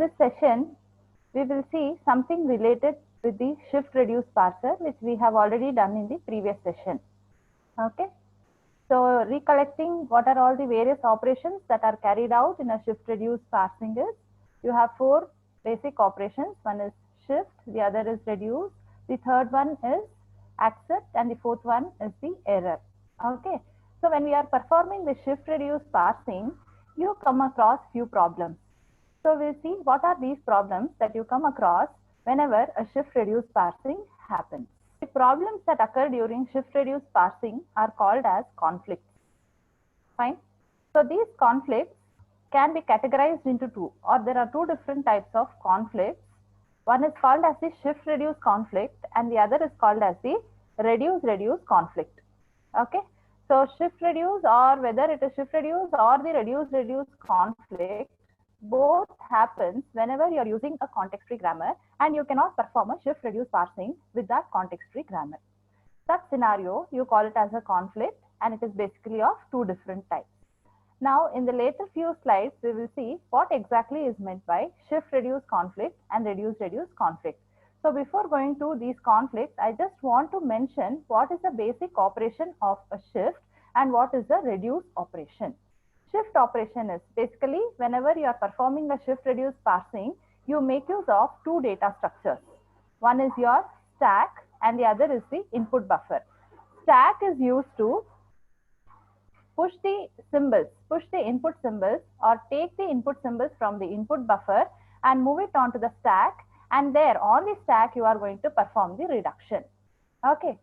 this session, we will see something related with the shift reduce parser, which we have already done in the previous session. Okay. So recollecting what are all the various operations that are carried out in a shift reduce parsing is, you have four basic operations. One is shift, the other is reduce, the third one is accept, and the fourth one is the error. Okay. So when we are performing the shift reduce parsing, you come across few problems. So we'll see what are these problems that you come across whenever a shift reduce parsing happens. The problems that occur during shift reduce parsing are called as conflicts. Fine. So these conflicts can be categorized into two, or there are two different types of conflicts. One is called as the shift reduce conflict and the other is called as the reduce conflict. Okay. So shift reduce, or whether it is shift reduce or the reduce conflict, both happens whenever you are using a context free grammar and you cannot perform a shift reduce parsing with that context free grammar. Such scenario, you call it as a conflict, and it is basically of two different types. Now, in the later few slides, we will see what exactly is meant by shift reduce conflict and reduce conflict. So before going to these conflicts, I just want to mention what is the basic operation of a shift and what is the reduce operation. Shift operation is basically whenever you are performing a shift reduce parsing, you make use of two data structures. One is your stack and the other is the input buffer. Stack is used to push the input symbols, or take the input symbols from the input buffer and move it onto the stack, and there on the stack you are going to perform the reduction. Okay.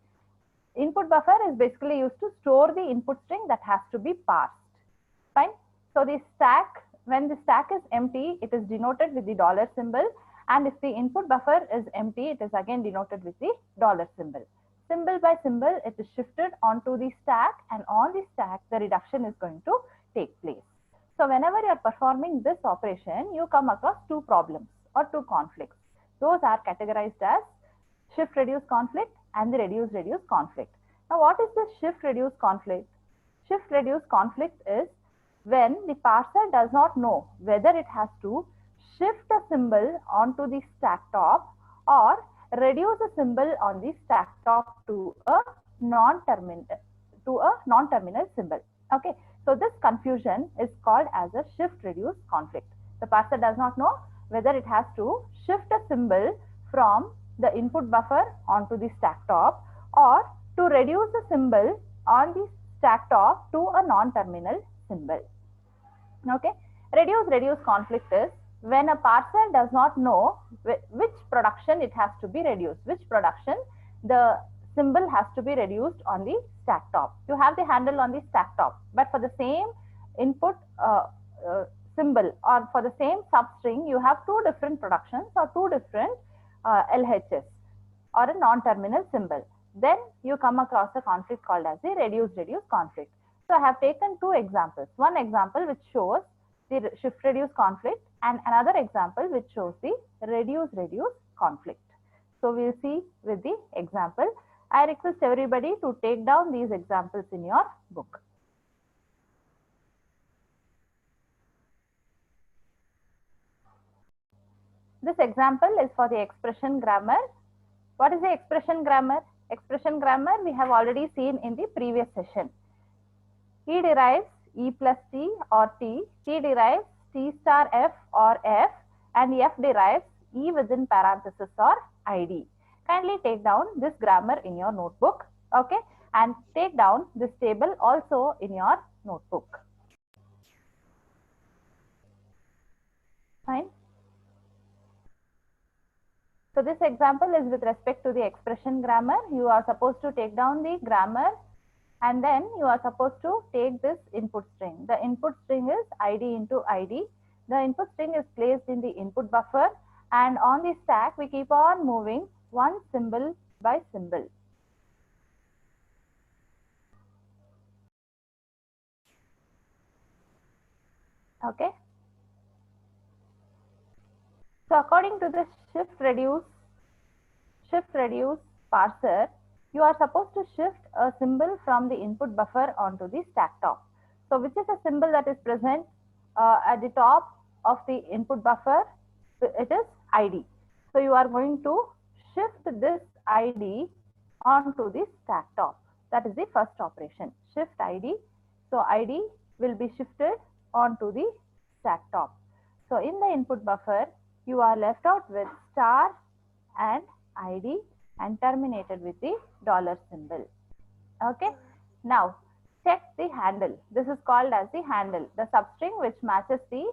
Input buffer is basically used to store the input string that has to be parsed. Fine. So the stack, when the stack is empty, it is denoted with the dollar symbol, and if the input buffer is empty, it is again denoted with the dollar symbol. Symbol by symbol, it is shifted onto the stack, and on the stack, the reduction is going to take place. So whenever you are performing this operation, you come across two problems or two conflicts. Those are categorized as shift reduce conflict and the reduce conflict. Now, what is the shift reduce conflict? Shift reduce conflict is when the parser does not know whether it has to shift a symbol onto the stack top or reduce a symbol on the stack top to a non-terminal symbol. Okay, so this confusion is called as a shift reduce conflict. The parser does not know whether it has to shift a symbol from the input buffer onto the stack top or to reduce the symbol on the stack top to a non-terminal symbol. Okay, reduce conflict is when a parser does not know which production it has to be reduced, which production the symbol has to be reduced on the stack top. You have the handle on the stack top, but for the same input symbol or for the same substring, you have two different productions or two different LHS or a non-terminal symbol. Then you come across a conflict called as the reduce conflict. So I have taken two examples. One example which shows the shift reduce conflict and another example which shows the reduce conflict. So we'll see with the example. I request everybody to take down these examples in your book. This example is for the expression grammar. What is the expression grammar? Expression grammar we have already seen in the previous session. E derives E plus T or T, T derives T star F or F, and F derives E within parenthesis or ID. Kindly take down this grammar in your notebook, okay, and take down this table also in your notebook. Fine. So this example is with respect to the expression grammar. You are supposed to take down the grammar and then you are supposed to take this input string. The input string is ID into ID. The input string is placed in the input buffer, and on the stack we keep on moving one symbol by symbol. Okay. So according to the shift reduce parser, you are supposed to shift a symbol from the input buffer onto the stack top. So which is a symbol that is present at the top of the input buffer? it is ID. So you are going to shift this ID onto the stack top. That is the first operation. Shift ID. So ID will be shifted onto the stack top. So in the input buffer, you are left out with star and ID and terminated with the dollar symbol. Okay. Now check the handle. This is called as the handle. The substring which matches the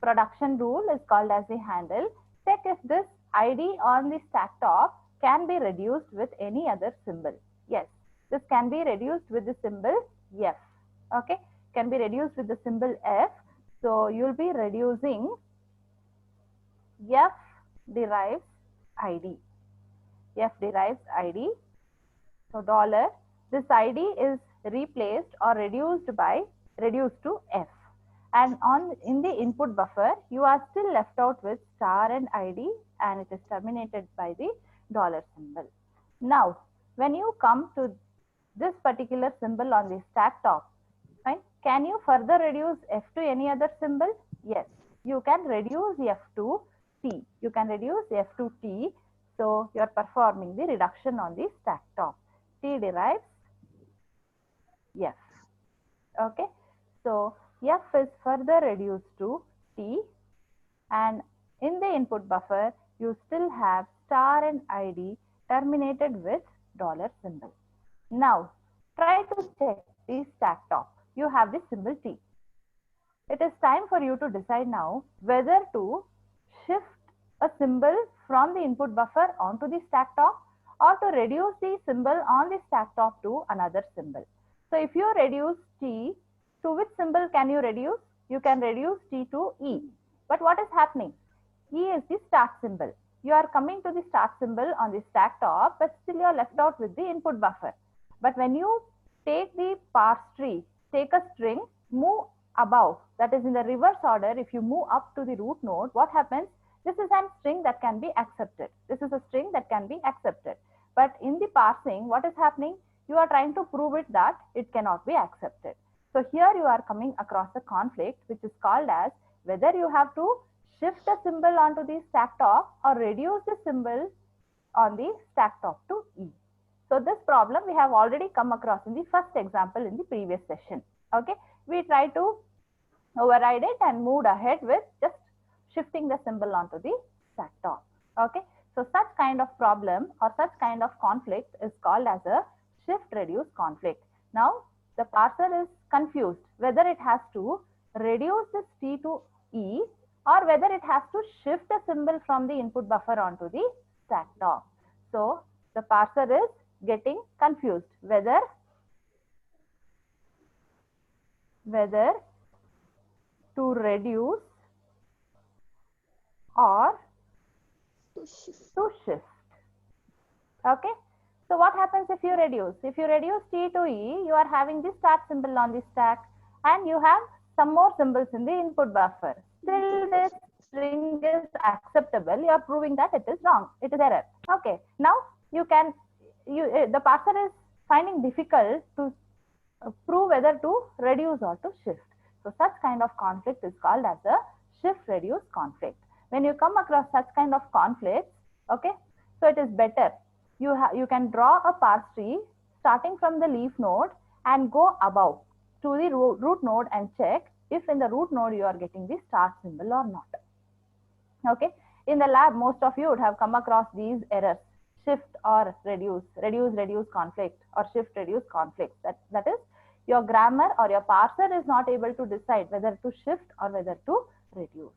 production rule is called as the handle. Check if this ID on the stack top can be reduced with any other symbol. Yes, this can be reduced with the symbol F. Okay, can be reduced with the symbol F. So you'll be reducing F derives ID. F derives ID. So dollar, this ID is replaced or reduced to F. And in the input buffer, you are still left out with star and ID, and it is terminated by the dollar symbol. Now, when you come to this particular symbol on the stack top, right, can you further reduce F to any other symbol? Yes, you can reduce F to T. You can reduce F to T. So you are performing the reduction on the stack top. T derives F. Okay. So F is further reduced to T, and in the input buffer, you still have star and ID terminated with dollar symbol. Now try to check the stack top. You have the symbol T. It is time for you to decide now whether to shift a symbol from the input buffer onto the stack top or to reduce the symbol on the stack top to another symbol. So if you reduce T, to which symbol can you reduce? You can reduce T to E. But what is happening? E is the start symbol. You are coming to the start symbol on the stack top, but still you are left out with the input buffer. But when you take the parse tree, take a string, move above, that is in the reverse order, if you move up to the root node, what happens? This is a string that can be accepted. This is a string that can be accepted. But in the parsing, what is happening? You are trying to prove it that it cannot be accepted. So here you are coming across a conflict which is called as whether you have to shift a symbol onto the stack top or reduce the symbol on the stack top to E. So this problem we have already come across in the first example in the previous session. Okay, we try to override it and moved ahead with just shifting the symbol onto the stack top. Okay, so such kind of problem or such kind of conflict is called as a shift reduce conflict. Now the parser is confused whether it has to reduce this T to E or whether it has to shift a symbol from the input buffer onto the stack top. So the parser is getting confused whether to reduce or to shift. Okay. So what happens if you reduce? If you reduce T to E, you are having the start symbol on the stack and you have some more symbols in the input buffer. Still this string is acceptable. You are proving that it is wrong. It is error. Okay. Now you can, the parser is finding difficult to prove whether to reduce or to shift. So such kind of conflict is called as a shift reduce conflict. When you come across such kind of conflicts, okay, so it is better. You can draw a parse tree starting from the leaf node and go above to the root node and check if in the root node you are getting the start symbol or not. Okay, in the lab most of you would have come across these errors: shift or reduce, reduce conflict, or shift reduce conflict. That is, your grammar or your parser is not able to decide whether to shift or whether to reduce.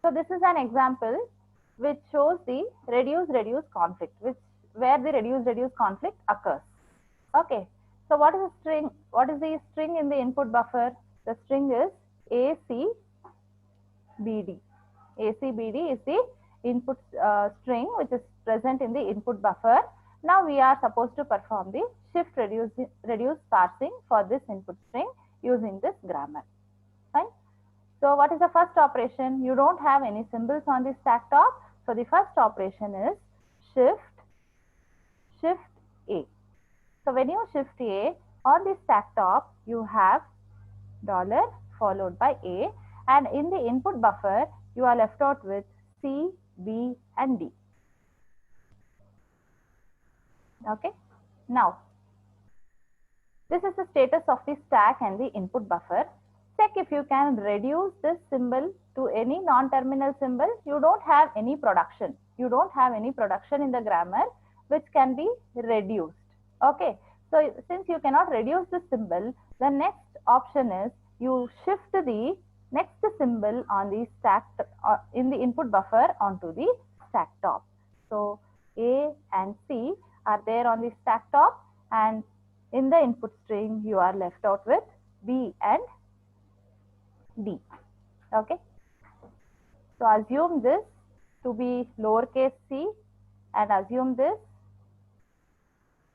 So this is an example which shows the reduce conflict, where the reduce conflict occurs. Okay. So what is the string? What is the string in the input buffer? The string is ACBD. ACBD is the input string which is present in the input buffer. Now we are supposed to perform the shift reduce parsing for this input string using this grammar. Fine. So what is the first operation? You don't have any symbols on the stack top. So the first operation is shift A. So when you shift A on the stack top, you have dollar followed by A, and in the input buffer, you are left out with C, B, and D. Okay. Now, this is the status of the stack and the input buffer. Check if you can reduce this symbol to any non-terminal symbol. You don't have any production. You don't have any production in the grammar which can be reduced. Okay. So since you cannot reduce the symbol, the next option is you shift the next symbol on the stack in the input buffer onto the stack top. So A and C are there on the stack top, and in the input string you are left out with B and D. Okay. So assume this to be lowercase c and assume this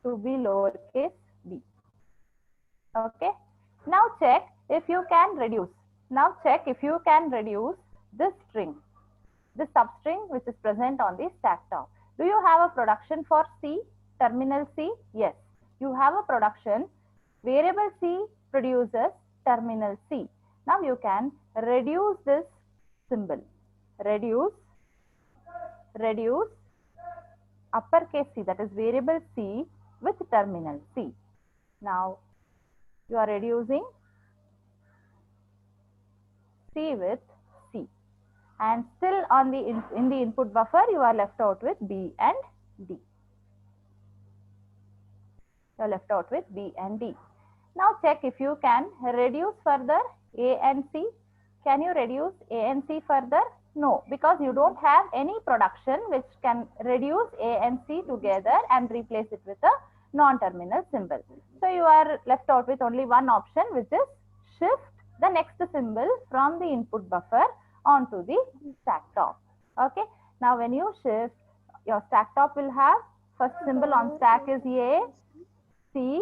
to be lowercase b. Okay. Now check if you can reduce. Now check if you can reduce this string, this substring which is present on the stack top. Do you have a production for C, terminal C? Yes. You have a production. Variable C produces terminal C. Now you can reduce this symbol. Reduce uppercase C, that is variable C with terminal C. Now you are reducing C with C, and still on the in the input buffer you are left out with B and D. You are left out with B and D. Now check if you can reduce further A and C. Can you reduce A and C further? No, because you don't have any production which can reduce A and C together and replace it with a non-terminal symbol. So you are left out with only one option, which is shift the next symbol from the input buffer onto the stack top. Okay. Now when you shift, your stack top will have first symbol on stack is A, C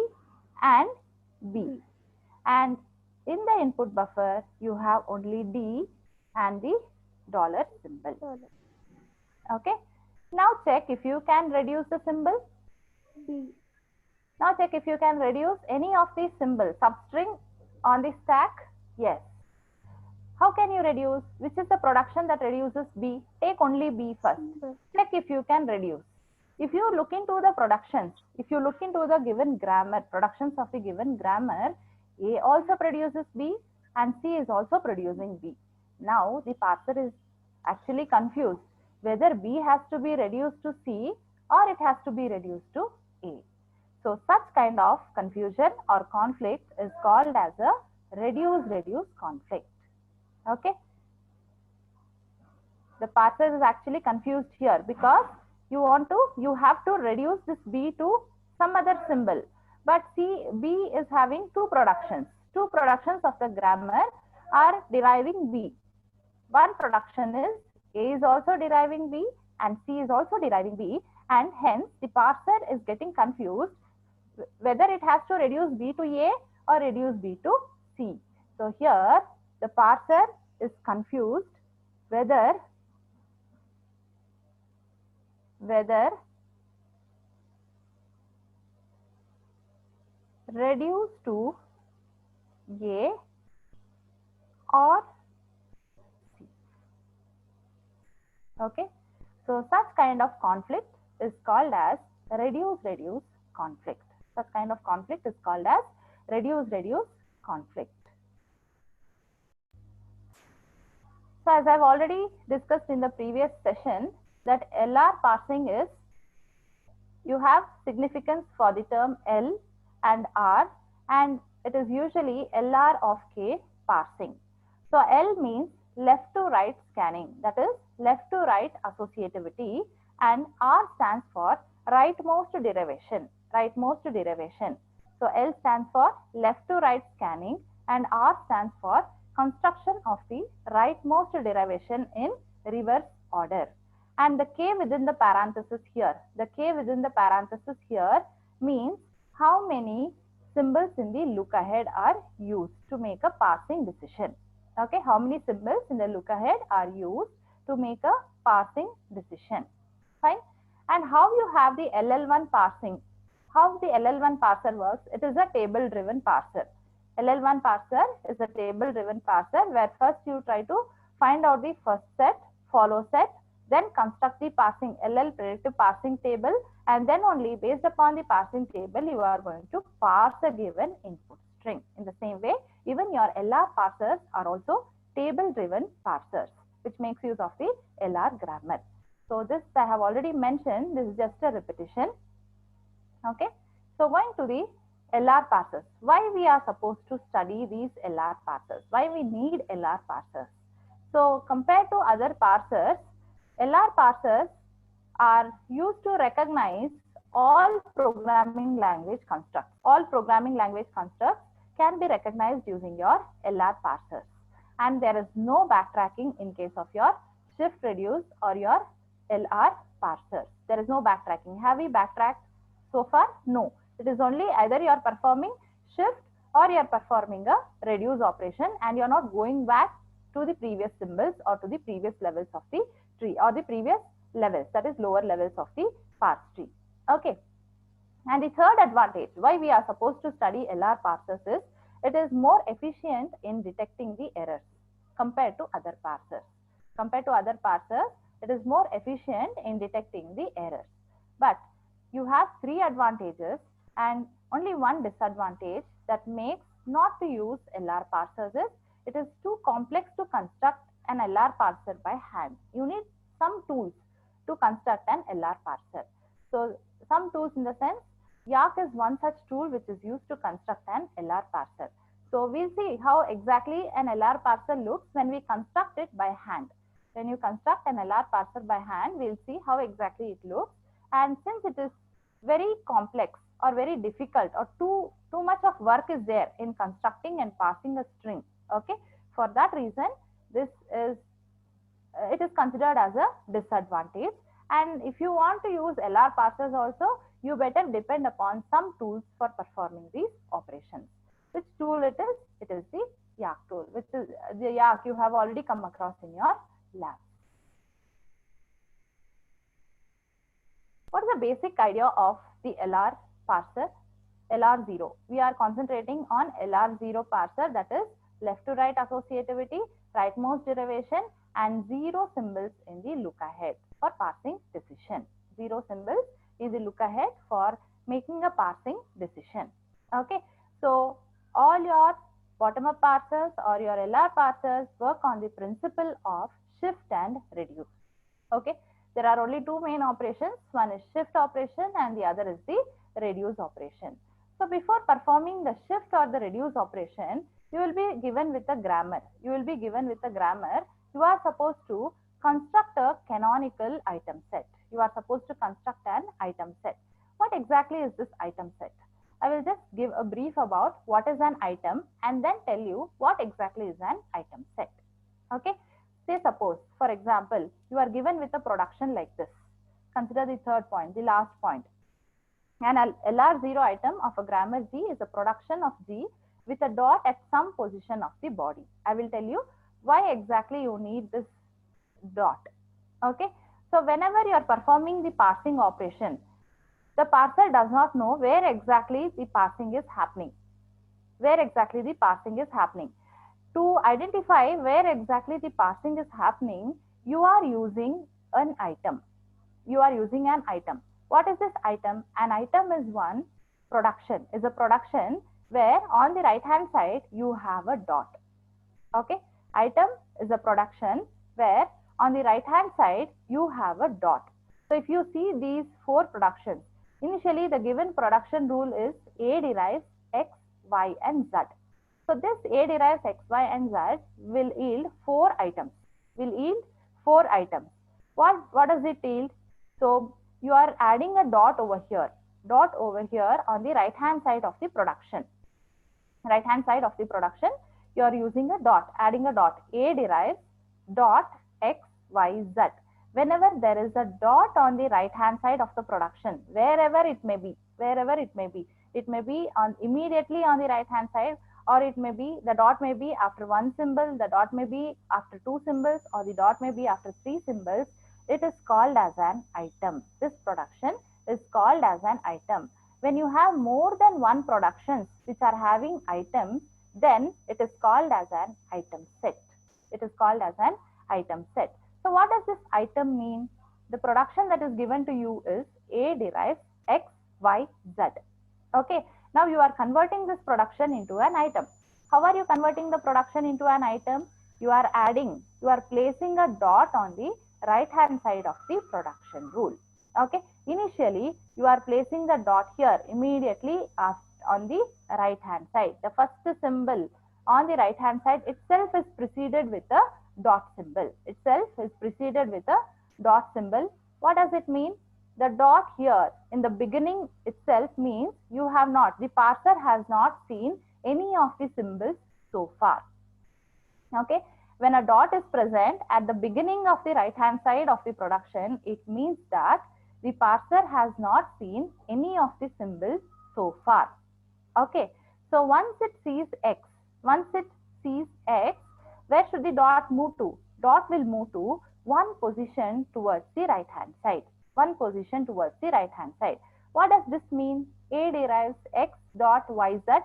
and B, and in the input buffer you have only D and the dollar symbol. Okay. Now check if you can reduce the symbol. B. Now check if you can reduce any of these symbols, substring on the stack. Yes. How can you reduce? Which is the production that reduces B? Take only B first. Check if you can reduce. If you look into the productions, if you look into the given grammar, productions of the given grammar, A also produces B and C is also producing B. Now the parser is actually confused whether B has to be reduced to C or it has to be reduced to A. So such kind of confusion or conflict is called as a reduce conflict. Okay. The parser is actually confused here because you have to reduce this B to some other symbol. But B is having two productions. Two productions of the grammar are deriving B. One production is A is also deriving B and C is also deriving B, and hence the parser is getting confused whether it has to reduce B to A or reduce B to C. So here the parser is confused whether reduce to A or C. Okay. So such kind of conflict is called as reduce conflict. Such kind of conflict is called as reduce conflict. So as I've already discussed in the previous session, that LR parsing is, you have significance for the term L and R, and it is usually LR of K parsing. So L means left to right scanning, that is left to right associativity, and R stands for rightmost derivation. So L stands for left to right scanning and R stands for construction of the rightmost derivation in reverse order. And the K within the parenthesis here, means how many symbols in the look ahead are used to make a parsing decision. Okay, how many symbols in the look ahead are used to make a parsing decision. Fine. And how you have the LL1 parsing? How the LL1 parser works? It is a table driven parser. LL1 parser is a table driven parser where first you try to find out the first set, follow set, then construct the parsing LL predictive parsing table, and then only based upon the parsing table you are going to parse a given input string. In the same way, even your LR parsers are also table driven parsers, which makes use of the LR grammar. So this I have already mentioned, this is just a repetition. Okay, so going to the LR parsers. Why we are supposed to study these LR parsers? Why we need LR parsers? So compared to other parsers, LR parsers are used to recognize all programming language constructs. All programming language constructs can be recognized using your LR parsers. And there is no backtracking in case of your shift reduce or your LR parsers. There is no backtracking. Have we backtracked so far? No. It is only either you are performing shift or you are performing a reduce operation and you are not going back to the previous symbols or to the previous levels of the tree or the previous levels, that is lower levels of the parse tree. Okay. And the third advantage why we are supposed to study LR parsers is it is more efficient in detecting the errors compared to other parsers. Compared to other parsers, it is more efficient in detecting the errors. But you have three advantages and only one disadvantage that makes not to use LR parsers is it is too complex to construct an LR parser by hand. You need some tools to construct an LR parser. So some tools in the sense, Yacc is one such tool which is used to construct an LR parser. So we'll see how exactly an LR parser looks when we construct it by hand. When you construct an LR parser by hand, we'll see how exactly it looks. And since it is very complex or very difficult or too much of work is there in constructing and parsing a string, okay, for that reason this is it is considered as a disadvantage. And if you want to use LR parsers also, you better depend upon some tools for performing these operations. Which tool it is? It is the Yacc tool, which is the Yacc you have already come across in your lab. What is the basic idea of the LR parser? LR0. We are concentrating on LR0 parser, that is left to right associativity, rightmost derivation, and zero symbols in the look ahead for parsing decision. Zero symbols is the look ahead for making a parsing decision. Okay, so all your bottom-up parsers or your LR parsers work on the principle of shift and reduce. Okay, there are only two main operations. One is shift operation and the other is the reduce operation. So before performing the shift or the reduce operation, you will be given with a grammar. You are supposed to construct a canonical item set. You are supposed to construct an item set. What exactly is this item set? I will just give a brief about what is an item and then tell you what exactly is an item set. Okay. Say suppose, for example, you are given with a production like this. Consider the third point, the last point. An LR0 item of a grammar G is a production of G with a dot at some position of the body. I will tell you why exactly you need this dot. Okay. So whenever you are performing the parsing operation, the parser does not know where exactly the parsing is happening. To identify where exactly the parsing is happening, you are using an item. What is this item? An item is one production, where on the right hand side you have a dot. Okay, item is a production where on the right hand side you have a dot. So if you see these four productions, initially the given production rule is A derives X, Y and Z. So this A derives X, Y and Z will yield four items. What does it yield? So you are adding a dot over here on the right hand side of the production. You are using a dot, adding a dot. A derives dot X, Y, Z. Whenever there is a dot on the right hand side of the production, wherever it may be, it may be on immediately on the right hand side, or it may be the dot may be after one symbol, the dot may be after two symbols, or the dot may be after three symbols. It is called as an item. This production is called as an item. When you have more than one productions which are having items, then it is called as an item set. It is called as an item set. So what does this item mean? The production that is given to you is A derives X, Y, Z. Okay. Now you are converting this production into an item. How are you converting the production into an item? You are placing a dot on the right hand side of the production rule. Okay. Initially, you are placing the dot here immediately on the right hand side. The first symbol on the right hand side itself is preceded with a dot symbol. What does it mean? The dot here in the beginning itself means the parser has not seen any of the symbols so far. Okay. When a dot is present at the beginning of the right hand side of the production, it means that the parser has not seen any of the symbols so far. Okay. So once it sees X, where should the dot move to? Dot will move to one position towards the right hand side. What does this mean? A derives X dot YZ.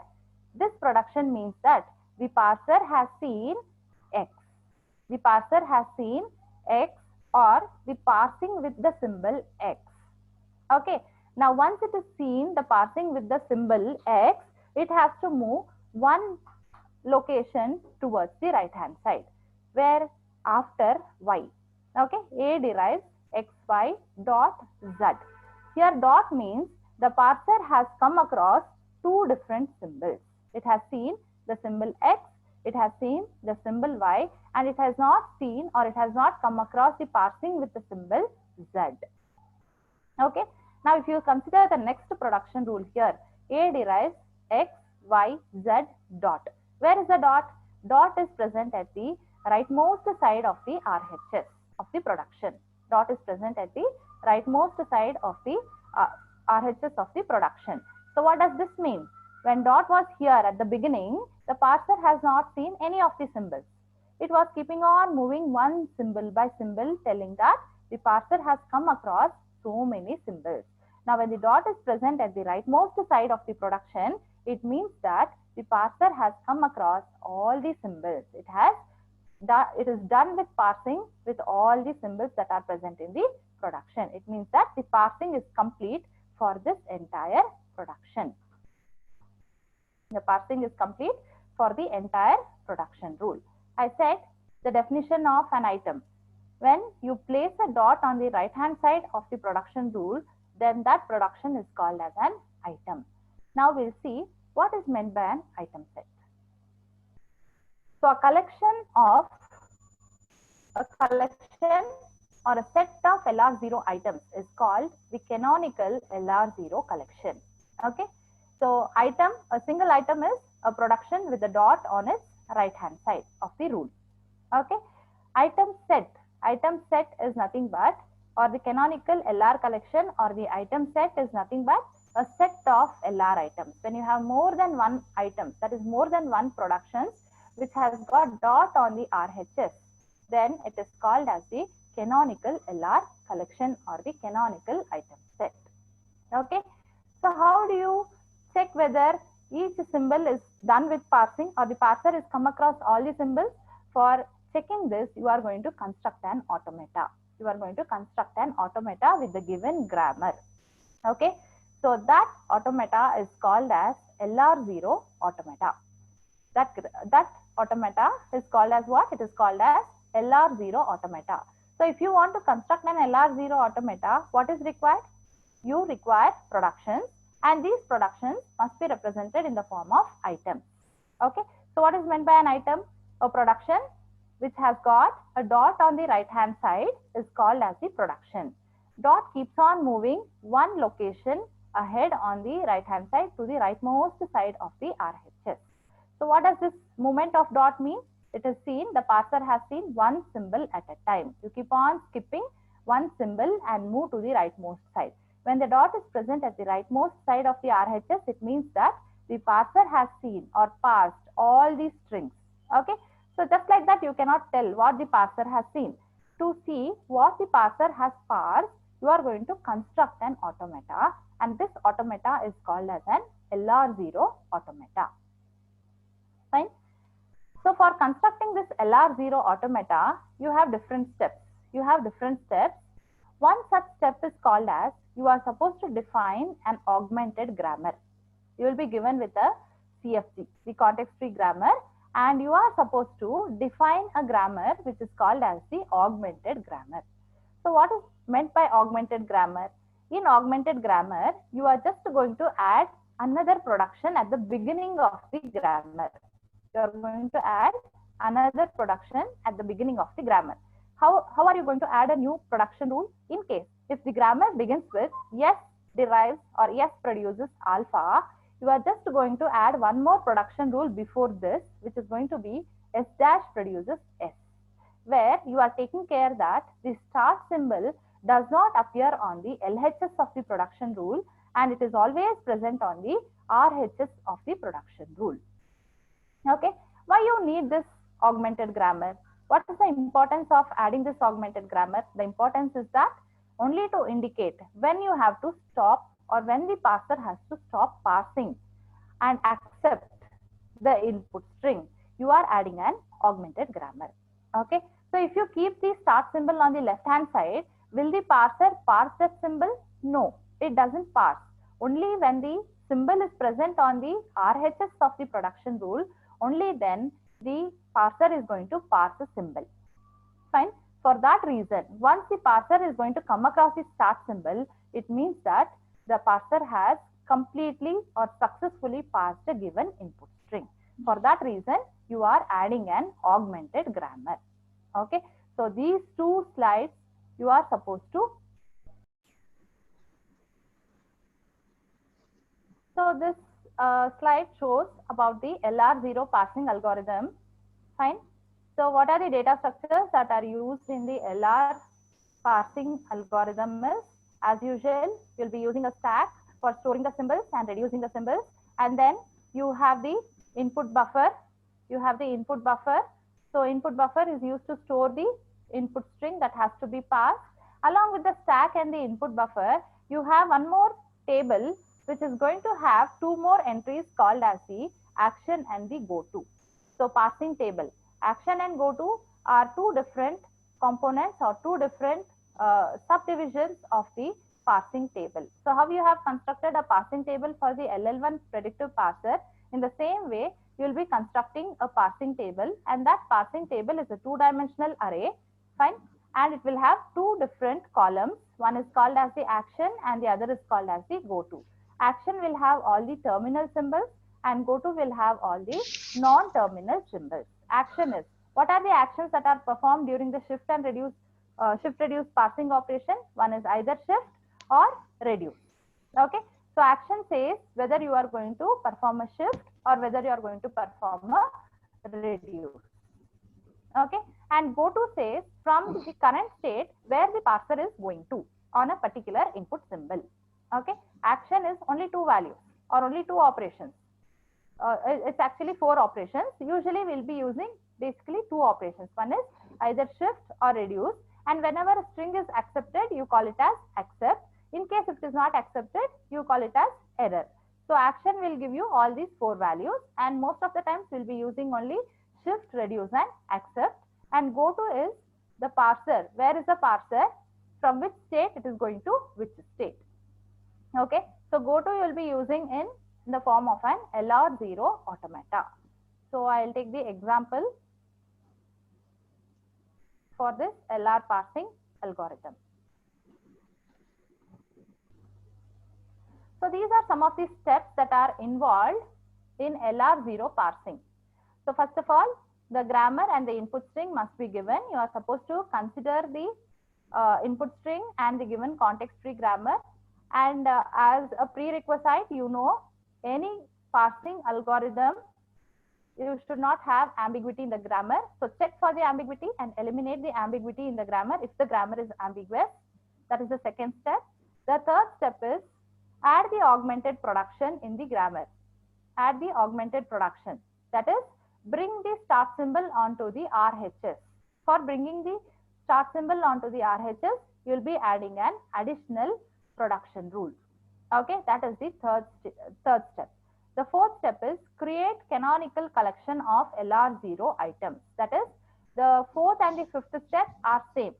This production means that the parser has seen X. Or the parsing with the symbol X. Okay. Now once it is seen the parsing with the symbol X, it has to move one location towards the right hand side. Where? After Y. Okay. A derives XY dot Z. Here dot means the parser has come across two different symbols. It has seen the symbol X, it has seen the symbol Y, and it has not seen or it has not come across the parsing with the symbol Z. Okay. Now if you consider the next production rule here, A derives X, Y, Z dot. Where is the dot? Dot is present at the rightmost side of the RHS of the production. Dot is present at the rightmost side of the RHS of the production. So what does this mean? When dot was here at the beginning, the parser has not seen any of the symbols. It was keeping on moving one symbol by symbol, telling that the parser has come across so many symbols. Now when the dot is present at the rightmost side of the production, it means that the parser has come across all the symbols. It is done with parsing with all the symbols that are present in the production. It means that the parsing is complete for this entire production. The parsing is complete for the entire production rule. I said the definition of an item. When you place a dot on the right hand side of the production rule, then that production is called as an item. Now we'll see what is meant by an item set. So a collection or a set of LR0 items is called the canonical LR0 collection. Okay. So a single item is a production with a dot on its right hand side of the rule. Okay. Item set is nothing but, or the canonical LR collection or the item set is nothing but a set of LR items. When you have more than one item, that is more than one productions which has got dot on the RHS, then it is called as the canonical LR collection or the canonical item set. Okay. So how do you check whether each symbol is done with parsing or the parser is come across all the symbols? For checking this, you are going to construct an automata. With the given grammar. Okay. So that automata is called as LR0 automata. That automata is called as what? It is called as LR0 automata. So if you want to construct an LR0 automata, what is required? You require productions, and these productions must be represented in the form of items. Okay. So what is meant by an item? A production which has got a dot on the right hand side is called as the production. Dot keeps on moving one location ahead on the right hand side to the rightmost side of the RHS. So what does this movement of dot mean? It is seen, the parser has seen one symbol at a time. You keep on skipping one symbol and move to the rightmost side. When the dot is present at the rightmost side of the RHS, it means that the parser has seen or parsed all these strings. Okay. So just like that, you cannot tell what the parser has seen. To see what the parser has parsed, you are going to construct an automata, and this automata is called as an LR0 automata. Fine. So for constructing this LR0 automata, you have different steps. One such step is called as, you are supposed to define an augmented grammar. You will be given with a CFG, the context free grammar, and you are supposed to define a grammar which is called as the augmented grammar. So what is meant by augmented grammar? In augmented grammar, you are just going to add another production at the beginning of the grammar. You are going to add another production at the beginning of the grammar. How are you going to add a new production rule? In case if the grammar begins with yes derives or yes produces alpha, you are just going to add one more production rule before this, which is going to be S dash produces S, where you are taking care that the start symbol does not appear on the LHS of the production rule, and it is always present on the RHS of the production rule. Okay, why you need this augmented grammar? What is the importance of adding this augmented grammar? The importance is that only to indicate when you have to stop or when the parser has to stop parsing and accept the input string, you are adding an augmented grammar. Okay, so if you keep the start symbol on the left hand side, will the parser parse that symbol? No, it doesn't parse. Only when the symbol is present on the RHS of the production rule, only then the parser is going to parse the symbol. Fine. For that reason, once the parser is going to come across the start symbol, it means that the parser has completely or successfully parsed a given input string. For that reason, you are adding an augmented grammar. Okay. So these two slides you are supposed to. So this slide shows about the LR0 parsing algorithm. Fine. So what are the data structures that are used in the LR parsing algorithm is, as usual, you'll be using a stack for storing the symbols and reducing the symbols. And then you have the input buffer. So input buffer is used to store the input string that has to be passed. Along with the stack and the input buffer, you have one more table which is going to have two more entries called as the action and the goto. So parsing table, action and goto are two different components or two different subdivisions of the parsing table. So how you have constructed a parsing table for the LL1 predictive parser, in the same way you will be constructing a parsing table, and that parsing table is a two-dimensional array. Fine. And it will have two different columns. One is called as the action and the other is called as the goto. Action will have all the terminal symbols and goto will have all the non-terminal symbols. Action is, what are the actions that are performed during the shift and reduce parsing operation? One is either shift or reduce. Okay, so action says whether you are going to perform a shift or whether you are going to perform a reduce. Okay, and goto says from the current state where the parser is going to on a particular input symbol. Okay, action is only two values or only two operations. It's actually four operations. Usually we'll be using basically two operations. One is either shift or reduce, and whenever a string is accepted, you call it as accept. In case it is not accepted, you call it as error. So action will give you all these four values, and most of the times we'll be using only shift, reduce and accept. And goto is the parser. Where is the parser? From which state it is going to which state. Okay, so goto you will be using in the form of an LR0 automata. So I'll take the example for this LR parsing algorithm. So these are some of the steps that are involved in LR0 parsing. So first of all, the grammar and the input string must be given. You are supposed to consider the input string and the given context free grammar. And as a prerequisite, you know, any parsing algorithm, you should not have ambiguity in the grammar. So check for the ambiguity and eliminate the ambiguity in the grammar if the grammar is ambiguous. That is the second step. The third step is add the augmented production in the grammar. Add the augmented production. That is, bring the start symbol onto the RHS. For bringing the start symbol onto the RHS, you will be adding an additional production rule. Okay, that is the third step. The fourth step is create canonical collection of LR0 items. That is, the fourth and the fifth step are same.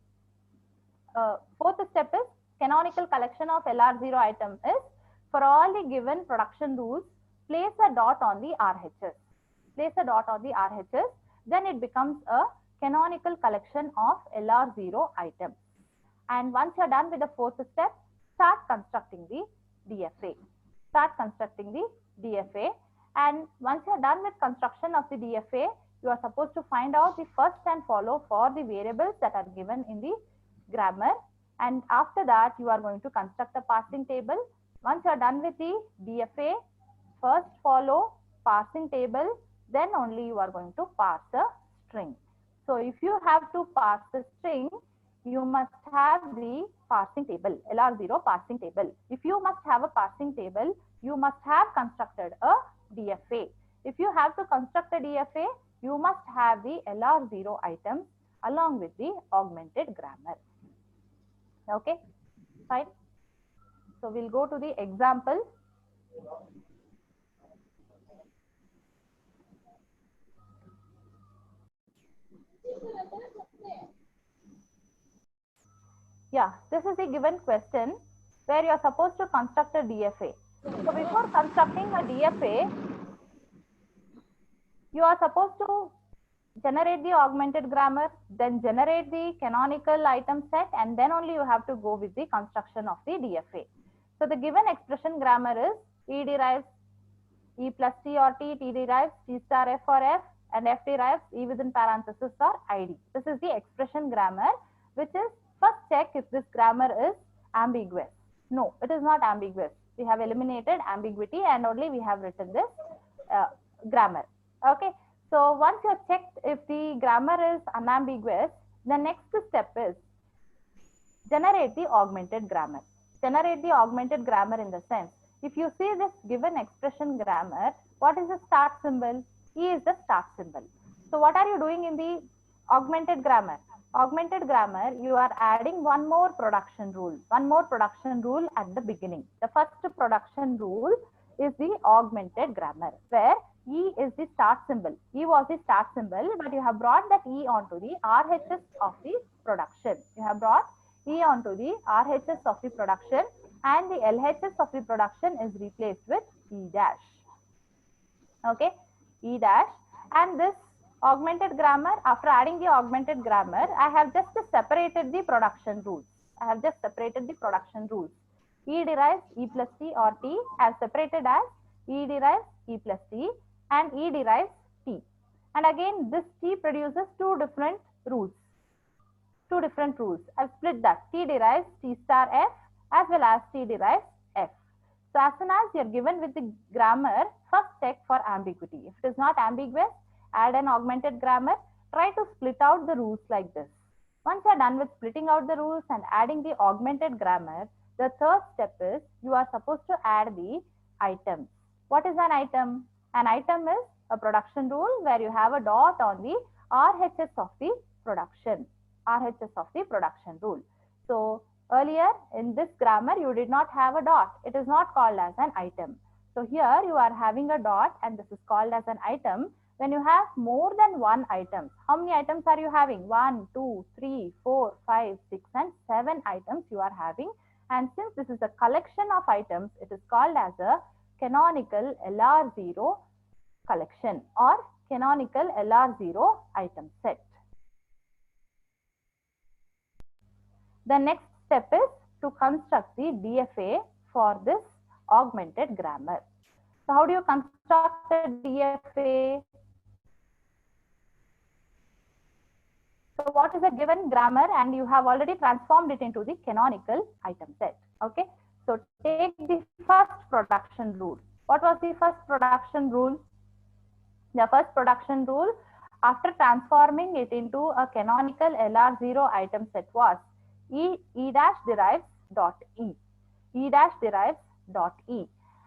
Fourth step is canonical collection of LR0 item is for all the given production rules, place a dot on the RHS. Place a dot on the RHS, then it becomes a canonical collection of LR0 items. And once you're done with the fourth step, start constructing the DFA. Start constructing the DFA. And once you're done with construction of the DFA, you are supposed to find out the first and follow for the variables that are given in the grammar. And after that, you are going to construct a parsing table. Once you're done with the DFA, first follow parsing table, then only you are going to parse a string. So if you have to parse a string, you must have the parsing table, LR0 parsing table. If you must have a parsing table, you must have constructed a DFA. If you have to construct a DFA, you must have the LR0 items along with the augmented grammar. Okay, fine. So we'll go to the example. Yeah, this is a given question where you are supposed to construct a DFA. So before constructing a DFA, you are supposed to generate the augmented grammar, then generate the canonical item set, and then only you have to go with the construction of the DFA. So the given expression grammar is E derives E plus T or T derives T star F or F, and F derives E within parenthesis or ID. This is the expression grammar, which is first check if this grammar is ambiguous. No, it is not ambiguous. We have eliminated ambiguity and only we have written this grammar. Okay. So once you have checked if the grammar is unambiguous, the next step is generate the augmented grammar. Generate the augmented grammar in the sense, if you see this given expression grammar, what is the start symbol? E is the start symbol. So what are you doing in the augmented grammar? Augmented grammar, you are adding one more production rule. One more production rule at the beginning. The first production rule is the augmented grammar, where E is the start symbol. E was the start symbol, but you have brought that E onto the RHS of the production. You have brought E onto the RHS of the production, and the LHS of the production is replaced with E dash. Okay, E dash. And this augmented grammar, after adding the augmented grammar, I have just separated the production rules. I have just separated the production rules. E derives E plus T or T as separated as E derives E plus T and E derives T. And again, this T produces two different rules. Two different rules. I've split that. T derives T star F as well as T derives F. So as soon as you're given with the grammar, first check for ambiguity. If it is not ambiguous, add an augmented grammar. Try to split out the rules like this. Once you're done with splitting out the rules and adding the augmented grammar, the third step is you are supposed to add the items. What is an item? An item is a production rule where you have a dot on the RHS of the production. RHS of the production rule. So earlier in this grammar, you did not have a dot. It is not called as an item. So here you are having a dot and this is called as an item. When you have more than one item, how many items are you having? 1, 2, 3, 4, 5, 6 and 7 items you are having. And since this is a collection of items, it is called as a canonical LR0 collection or canonical LR0 item set. The next step is to construct the DFA for this augmented grammar. So how do you construct a DFA? So what is a given grammar and you have already transformed it into the canonical item set. Okay. So take the first production rule. What was the first production rule? The first production rule after transforming it into a canonical LR0 item set was E dash derives dot E. E dash derives dot E.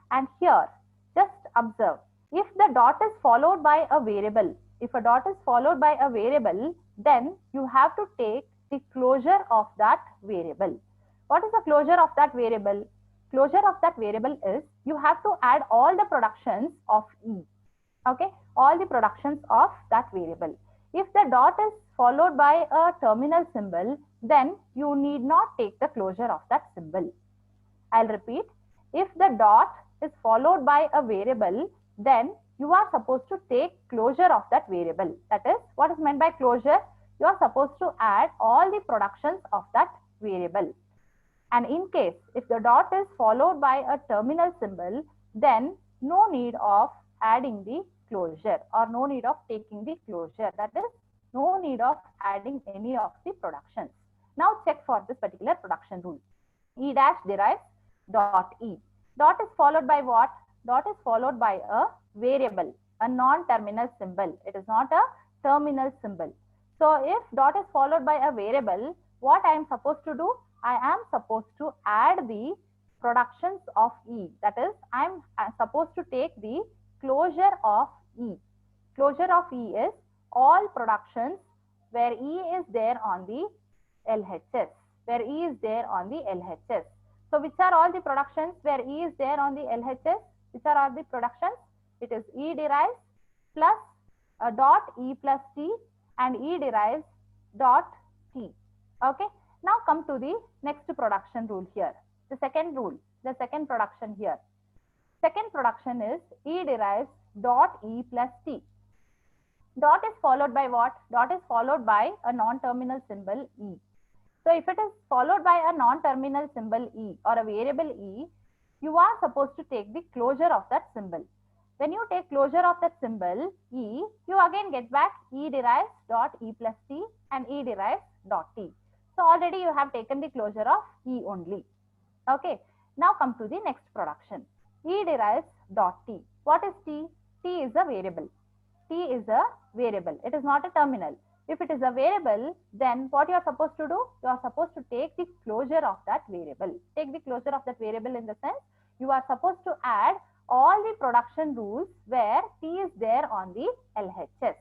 And here, just observe, if the dot is followed by a variable, if a dot is followed by a variable, then you have to take the closure of that variable. What is the closure of that variable? closure of that variable is you have to add all the productions of E. Okay, all the productions of that variable. If the dot is followed by a terminal symbol, then you need not take the closure of that symbol. I'll repeat. If the dot is followed by a variable, then you are supposed to take closure of that variable. That is, what is meant by closure? You are supposed to add all the productions of that variable. And in case if the dot is followed by a terminal symbol, then no need of adding the closure or no need of taking the closure. That is, no need of adding any of the productions. Now check for this particular production rule. E dash derives dot E. Dot is followed by what? Dot is followed by a variable, a non-terminal symbol. It is not a terminal symbol. So if dot is followed by a variable, what I am supposed to do? I am supposed to add the productions of E. That is, I am supposed to take the closure of E. Closure of E is all productions where E is there on the LHS. Where E is there on the LHS. So which are all the productions where E is there on the LHS? Which are all the productions? It is E derives plus a dot E plus T and E derives dot T. Okay. Now come to the next production rule here. The second rule, the second production here. Second production is E derives dot E plus T. Dot is followed by what? Dot is followed by a non-terminal symbol E. So if it is followed by a non-terminal symbol E or a variable E, you are supposed to take the closure of that symbol. When you take closure of that symbol E, you again get back E derives dot E plus T and E derives dot T. So already you have taken the closure of E only. Okay. Now come to the next production. E derives dot T. What is T? T is a variable. T is a variable. It is not a terminal. If it is a variable, then what you are supposed to do? You are supposed to take the closure of that variable. Take the closure of that variable in the sense you are supposed to add all the production rules where T is there on the LHS.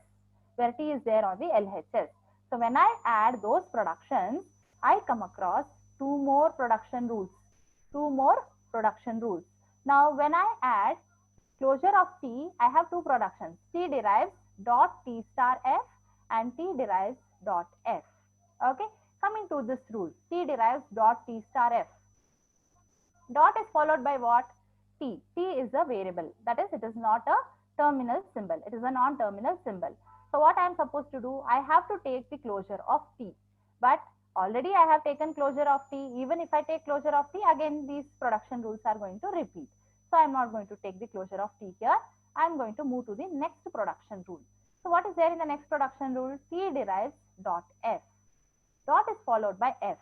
Where T is there on the LHS. So when I add those productions, I come across two more production rules. Two more production rules. Now when I add closure of T, I have two productions. T derives dot T star F and T derives dot F. Okay. Coming to this rule, T derives dot T star F. Dot is followed by what? T. T is a variable. That is, it is not a terminal symbol. It is a non-terminal symbol. So what I am supposed to do? I have to take the closure of T. But already I have taken closure of T. Even if I take closure of T, again these production rules are going to repeat. So I am not going to take the closure of T here. I am going to move to the next production rule. So what is there in the next production rule? T derives dot F. Dot is followed by F.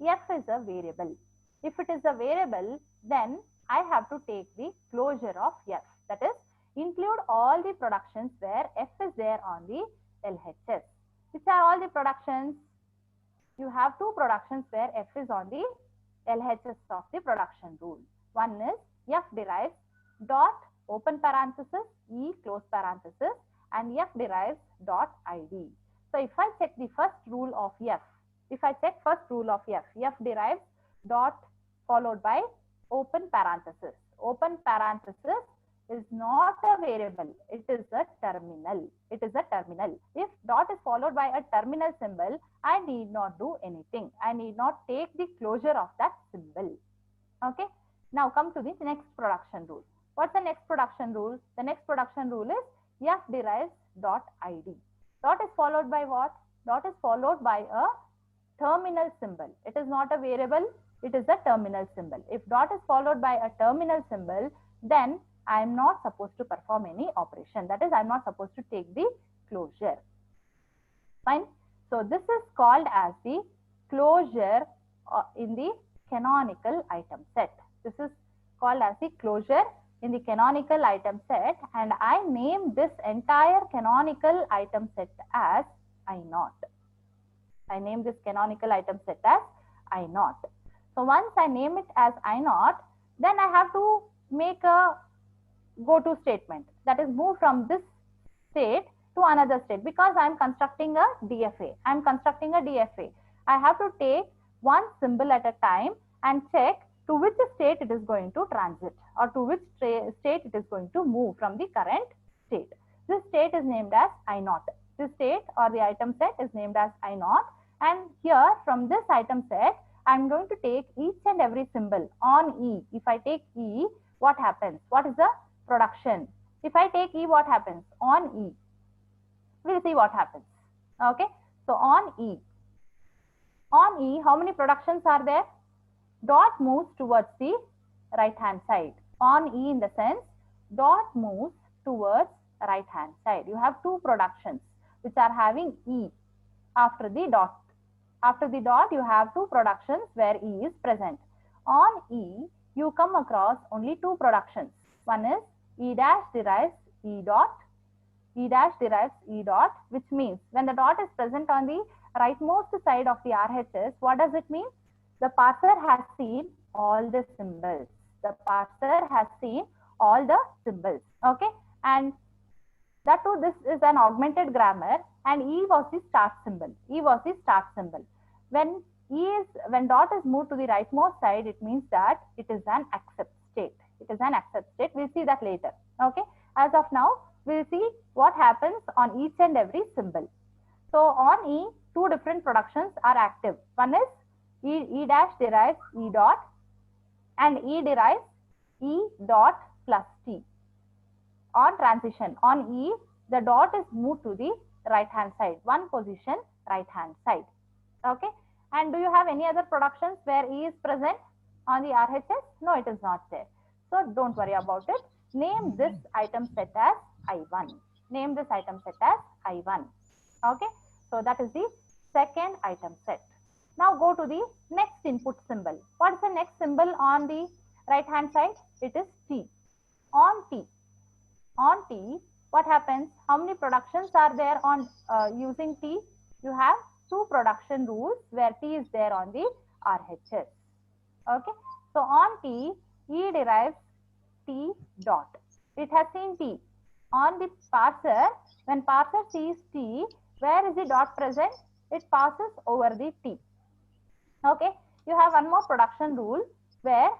F is a variable. If it is a variable, then I have to take the closure of F. That is, include all the productions where F is there on the LHS. Which are all the productions? You have two productions where F is on the LHS of the production rule. One is F derives dot open parenthesis E close parenthesis and F derives dot ID. So if I check the first rule of F, if I check first rule of F, F derives dot followed by open parenthesis. Open parenthesis is not a variable. It is a terminal. It is a terminal. If dot is followed by a terminal symbol, I need not do anything. I need not take the closure of that symbol. Okay. Now come to the next production rule. What's the next production rule? The next production rule is F derives dot ID. Dot is followed by what? Dot is followed by a terminal symbol. It is not a variable. It is a terminal symbol. If dot is followed by a terminal symbol, then I am not supposed to perform any operation. That is, I am not supposed to take the closure. Fine. So this is called as the closure in the canonical item set. This is called as the closure in the canonical item set, and I name this entire canonical item set as I0. I name this canonical item set as I0. So once I name it as I0, then I have to make a go-to statement, that is move from this state to another state, because I am constructing a DFA. I am constructing a DFA. I have to take one symbol at a time and check to which state it is going to transit, or to which state it is going to move from the current state. This state is named as I naught. This state or the item set is named as I naught. And here from this item set, I'm going to take each and every symbol on E. If I take E, what happens? What is the production? If I take E, what happens? On E, we'll see what happens. Okay, so on E, how many productions are there? Dot moves towards the right hand side. On E, in the sense, dot moves towards right hand side. You have two productions which are having E after the dot. After the dot, you have two productions where E is present. On E, you come across only two productions. One is E dash derives E dot. E dash derives E dot, which means when the dot is present on the rightmost side of the RHS, what does it mean? The parser has seen all the symbols. The parser has seen all the symbols. Okay, and that too, this is an augmented grammar, and E was the start symbol. E was the start symbol. When dot is moved to the rightmost side, it means that it is an accept state. It is an accept state. We'll see that later. Okay. As of now, we'll see what happens on each and every symbol. So on E, two different productions are active. One is E dash derives E dot, and E derives E dot plus T. On transition, on E, the dot is moved to the right hand side, one position right hand side. Okay, and do you have any other productions where E is present on the RHS? No, it is not there. So don't worry about it. Name this item set as I1. Name this item set as I1. Okay, so that is the second item set. Now go to the next input symbol. What is the next symbol on the right hand side? It is T. On T, what happens? How many productions are there on using T? You have two production rules where T is there on the RHS. Okay, so on T, E derives T dot. It has seen T. On the parser, when parser sees T, where is the dot present? It passes over the T. Okay, you have one more production rule where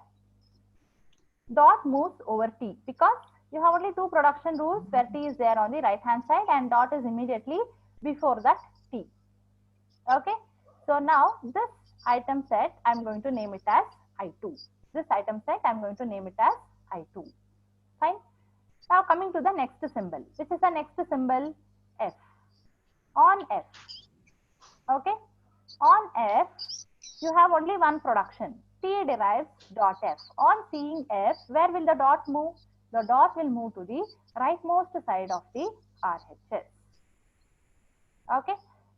dot moves over T, because you have only two production rules where T is there on the right hand side and dot is immediately before that T. Okay, so now this item set, I'm going to name it as I2. This item set, I'm going to name it as I2. Fine. Now coming to the next symbol. Which is the next symbol? F. On F. Okay, on F, you have only one production. T derives dot F. On seeing F, where will the dot move? The dot will move to the rightmost side of the RHS. Okay,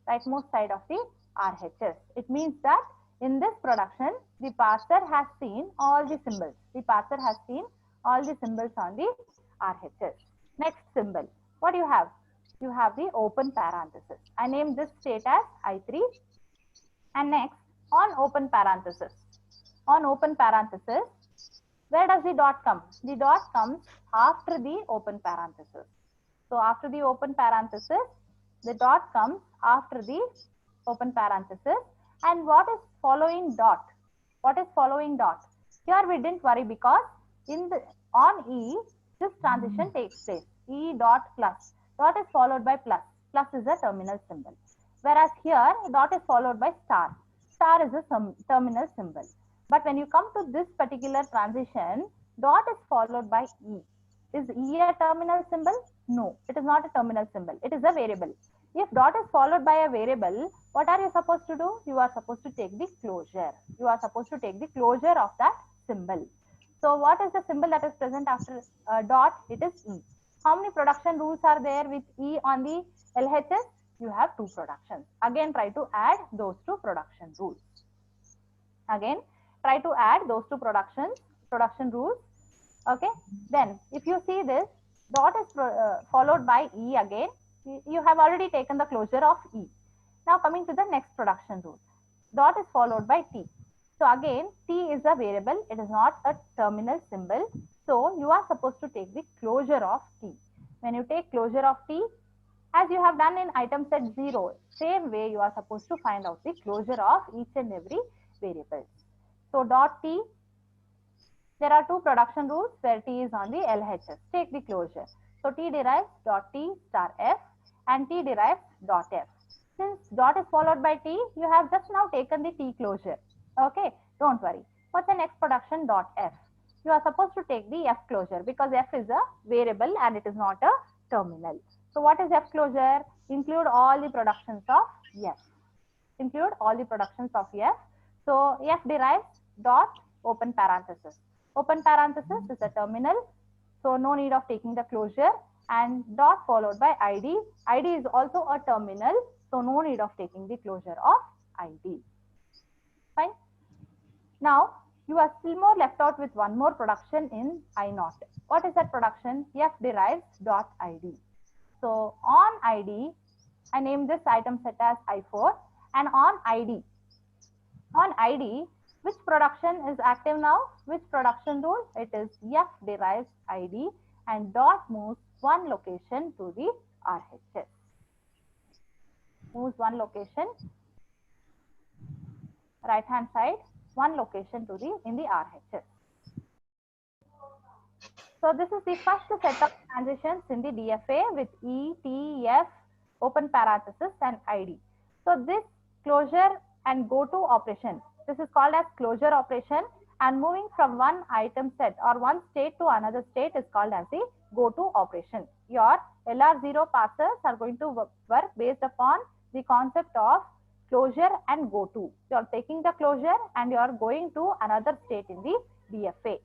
rightmost side of the RHS. It means that in this production, the parser has seen all the symbols. The parser has seen all the symbols on the RHS. Next symbol. What do you have? You have the open parenthesis. I named this state as I3. And next, on open parenthesis. On open parenthesis, where does the dot come? The dot comes after the open parenthesis. So after the open parenthesis, the dot comes after the open parenthesis. And what is following dot? What is following dot? Here we didn't worry because on E, this transition takes place. E dot plus. Dot is followed by plus. Plus is a terminal symbol. Whereas here, dot is followed by star. Star is a terminal symbol. But when you come to this particular transition, dot is followed by E. Is E a terminal symbol? No, it is not a terminal symbol. It is a variable. If dot is followed by a variable, what are you supposed to do? You are supposed to take the closure. You are supposed to take the closure of that symbol. So what is the symbol that is present after dot? It is E. How many production rules are there with E on the LHS? You have two productions. Again, try to add those two production rules. Again, try to add those two production rules. Okay. Then, if you see this, dot is followed by E again. You have already taken the closure of E. Now, coming to the next production rule. Dot is followed by T. So, again, T is a variable. It is not a terminal symbol. So, you are supposed to take the closure of T. When you take closure of T, as you have done in item set 0, same way you are supposed to find out the closure of each and every variable. So dot T, There are two production rules where T is on the LHS. Take the closure. So T derives dot T star F and T derives dot F. Since dot is followed by T, you have just now taken the T closure. Okay, don't worry. What's the next production? Dot F. You are supposed to take the F closure because F is a variable and it is not a terminal. So what is F closure? Include all the productions of F. Include all the productions of F. So F derives dot open parenthesis. Open parenthesis is a terminal, so no need of taking the closure, and dot followed by ID. ID is also a terminal, so no need of taking the closure of ID. Fine. Now you are still more left out with one more production in I naught. What is that production? F derives dot ID. So on ID, I name this item set as I4, and on ID, which production is active now? Which production rule? It is F derives ID and dot moves one location to the RHS. Moves one location, right hand side, one location to the in the RHS. So this is the first set of transitions in the DFA with E, T, F, open parenthesis and ID. So this closure and go to operation, this is called as closure operation, and moving from one item set or one state to another state is called as the go to operation. Your LR0 parsers are going to work based upon the concept of closure and go to. You are taking the closure and you are going to another state in the DFA.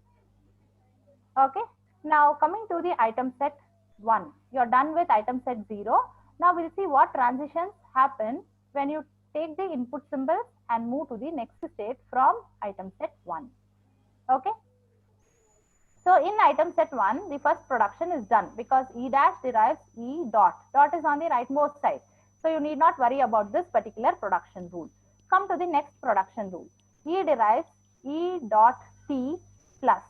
Okay. Now coming to the item set 1, you are done with item set 0. Now we'll see what transitions happen when you take the input symbols and move to the next state from item set 1. Okay. So in item set 1, the first production is done because E dash derives E dot. Dot is on the rightmost side. So you need not worry about this particular production rule. Come to the next production rule. E derives E dot T plus.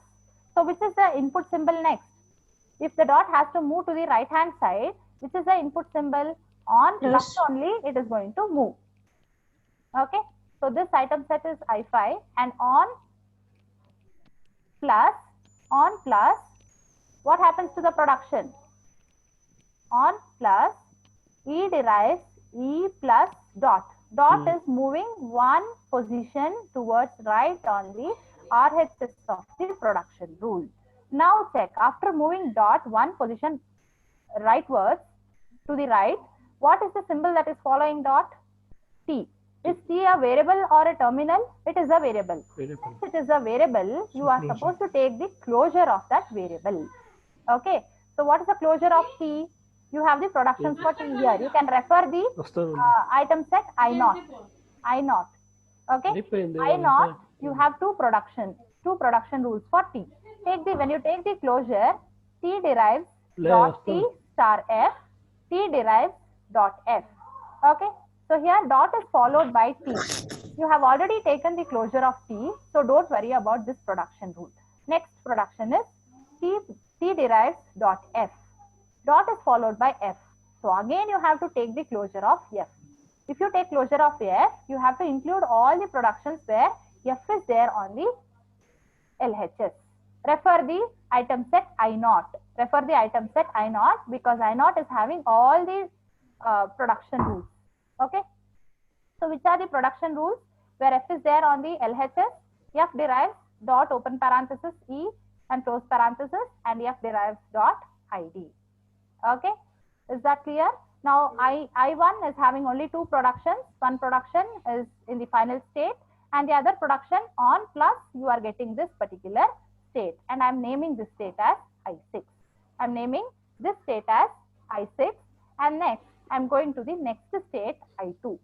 So which is the input symbol next? If the dot has to move to the right hand side, which is the input symbol? On plus only it is going to move. Okay. So this item set is I5 and on plus, what happens to the production? On plus, E derives E plus dot. Dot is moving one position towards right on the RHS of the production rule. Now check, after moving dot one position rightwards to the right, what is the symbol that is following dot? T. Is T a variable or a terminal? It is a variable. Since it is a variable, you are supposed to take the closure of that variable. Okay. So what is the closure of T? You have the productions for T here. You can refer the item set I naught. Okay. I naught, you have two production rules for T. When you take the closure, T derives dot T star F, T derives dot F. Okay. So here dot is followed by T. You have already taken the closure of T, so don't worry about this production rule. Next production is T derives dot F. Dot is followed by F. So again you have to take the closure of F. If you take closure of F, you have to include all the productions where F is there on the LHS. Refer the item set I naught. Refer the item set I naught because I naught is having all the production rules. Okay. So which are the production rules where F is there on the LHS? F derives dot open parenthesis E and close parenthesis and F derives dot ID. Okay. Is that clear? Now I1 is having only two productions. One production is in the final state and the other production on plus you are getting this particular state, and I am naming this state as I6. I am naming this state as I6, and next I am going to the next state I2.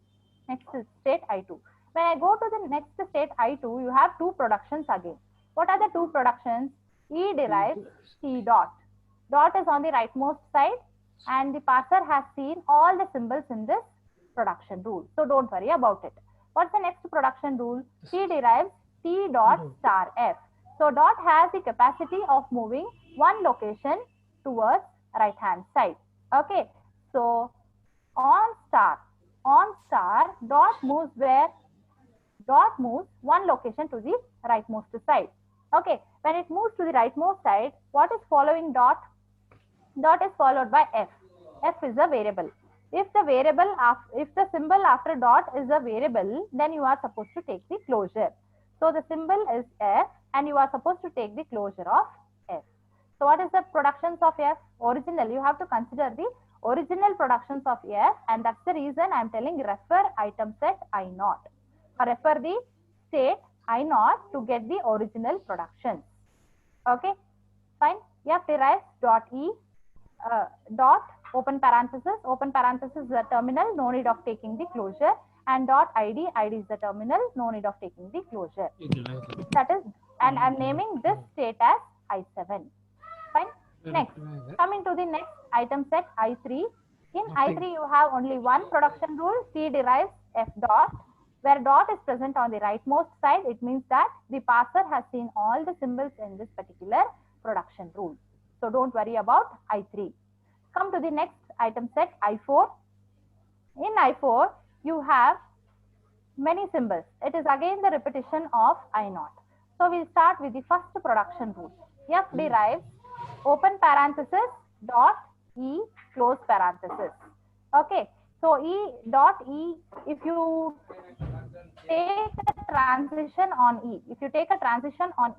Next state I2. When I go to the next state I2, you have two productions again. What are the two productions? E derives T dot. Dot is on the rightmost side and the parser has seen all the symbols in this production rule. So don't worry about it. What's the next production rule? T derives T dot star F. So dot has the capacity of moving one location towards right hand side. Okay. So on star dot moves where? Dot moves one location to the rightmost side. Okay, when it moves to the rightmost side, what is following dot? Dot is followed by f. F is a variable. If the symbol after dot is a variable, then you are supposed to take the closure. So the symbol is f, and you are supposed to take the closure of f. So what is the productions of f? Original. You have to consider the original productions of f, and that's the reason I am telling refer item set I naught, or refer the state I naught to get the original productions. Okay, fine. F derives dot e dot open parenthesis is the terminal, no need of taking the closure, and dot id is the terminal, no need of taking the closure. That is, and I'm naming this state as I7. Fine. Next, coming to the next item set I3. In I3 you have only one production rule, T derives f dot. Where dot is present on the rightmost side, it means that the parser has seen all the symbols in this particular production rule. So don't worry about I3. Come to the next item set I4. In I4 you have many symbols. It is again the repetition of I0. So we'll start with the first production rule. F derives open parenthesis dot E close parenthesis. Okay. So E dot E, if you take a transition on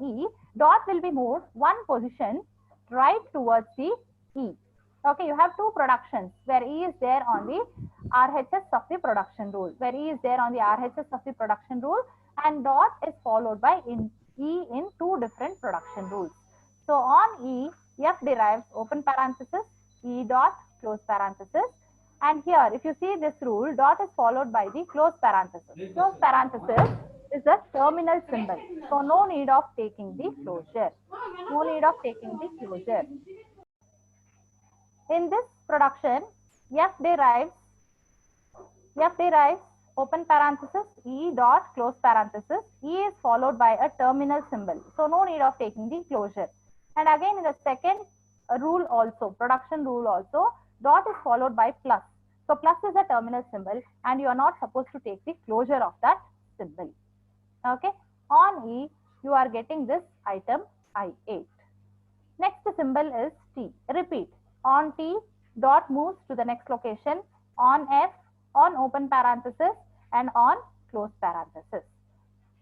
E, dot will be moved one position right towards the E. Okay, you have two productions where E is there on the RHS of the production rule, and dot is followed by E in two different production rules. So on E, F derives open parenthesis, E dot close parenthesis, and here if you see this rule, dot is followed by the close parenthesis. Close parenthesis is the terminal symbol, so no need of taking the closure. In this production, F derives open parenthesis E dot close parenthesis. E is followed by a terminal symbol, so no need of taking the closure. And again in the second rule also, production rule also, dot is followed by plus. So plus is a terminal symbol, and you are not supposed to take the closure of that symbol. Okay. On E, you are getting this item I8. Next symbol is T. Repeat. On T, dot moves to the next location. On F, on open parenthesis, and on close parenthesis.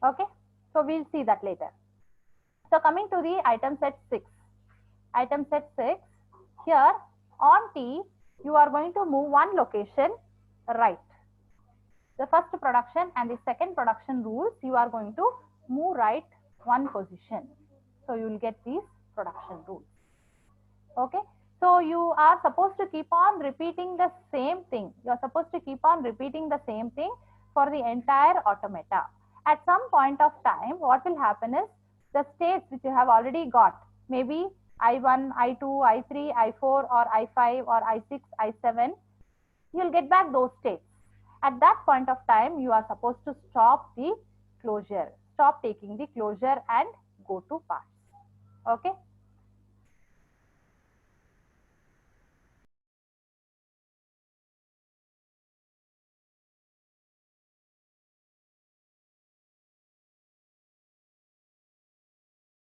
Okay. So we'll see that later. So coming to the item set 6. Item set 6. Here on T, you are going to move one location right. The first production and the second production rules, you are going to move right one position. So you will get these production rules. Okay. So you are supposed to keep on repeating the same thing. You are supposed to keep on repeating the same thing for the entire automata. At some point of time, what will happen is the states which you have already got, maybe I1, I2, I3, I4, or I5, or I6, I7, you will get back those states. At that point of time, you are supposed to stop the closure, stop taking the closure and go to pass. Okay.